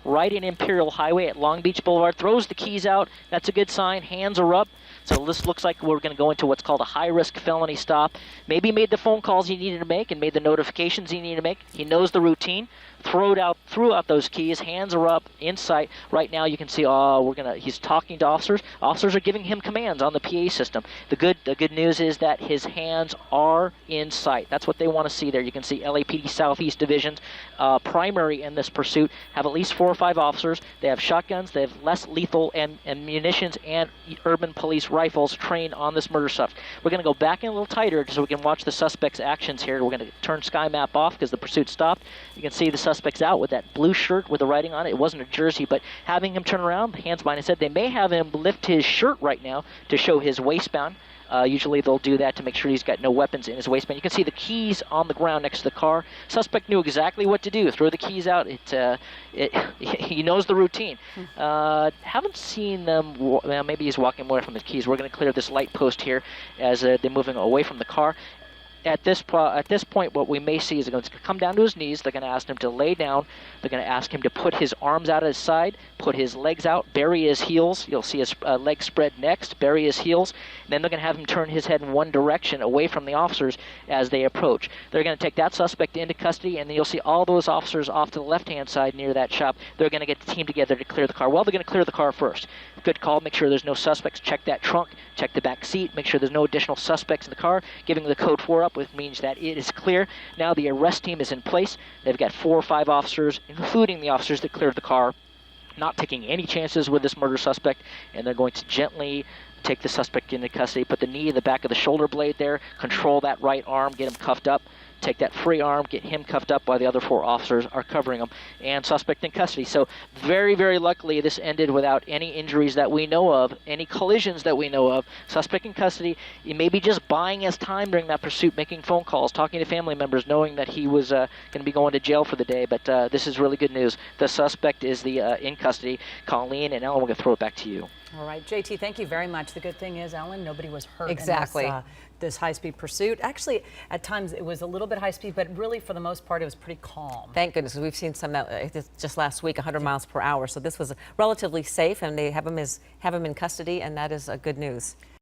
right in Imperial Highway at Long Beach Boulevard. Throws the keys out. That's a good sign. Hands are up. So this looks like we're going to go into what's called a high-risk felony stop. Maybe made the phone calls he needed to make and made the notifications he needed to make. He knows the routine. Threw out those keys. Hands are up, in sight. Right now you can see, he's talking to officers. Officers are giving him commands on the PA system. The good news is that his hands are in sight. That's what they want to see there. You can see LAPD Southeast Division's primary in this pursuit have at least 4 or 5 officers. They have shotguns. They have less lethal and munitions and urban police rifles trained on this murder stuff. We're going to go back in a little tighter so we can watch the suspect's actions here. We're going to turn sky map off because the pursuit stopped. You can see the suspect's out with that blue shirt with the writing on it. It wasn't a jersey, but having him turn around, hands behind his head, they may have him lift his shirt right now to show his waistband. Usually they'll do that to make sure he's got no weapons in his waistband. You can see the keys on the ground next to the car. Suspect knew exactly what to do. Throw the keys out. He knows the routine. Haven't seen them. Well, maybe he's walking away from the keys. We're going to clear this light post here as they're moving away from the car. At this point, what we may see is they're going to come down to his knees. They're going to ask him to lay down. They're going to ask him to put his arms out at his side, put his legs out, bury his heels. You'll see his legs spread next, bury his heels. And then they're going to have him turn his head in one direction away from the officers as they approach. They're going to take that suspect into custody, and then you'll see all those officers off to the left-hand side near that shop. They're going to get the team together to clear the car. Well, they're going to clear the car first. Good call. Make sure there's no suspects. Check that trunk. Check the back seat. Make sure there's no additional suspects in the car. Giving the code 4 up, which means that it is clear. Now the arrest team is in place. They've got 4 or 5 officers, including the officers that cleared the car, not taking any chances with this murder suspect, and they're going to gently take the suspect into custody, put the knee in the back of the shoulder blade there, control that right arm, get him cuffed up, take that free arm, get him cuffed up while the other 4 officers are covering him, and suspect in custody. So very, very luckily this ended without any injuries that we know of, any collisions that we know of. Suspect in custody. He may be just buying his time during that pursuit, making phone calls, talking to family members, knowing that he was going to be going to jail for the day. But this is really good news. The suspect is in custody. Colleen and Ellen, we're going to throw it back to you. All right, JT, thank you very much. The good thing is, Ellen, nobody was hurt exactly in this high-speed pursuit. Actually, at times it was a little bit high-speed, but really, for the most part, it was pretty calm. Thank goodness, because we've seen some that just last week, 100 miles per hour. So this was relatively safe, and they have him in custody, and that is good news.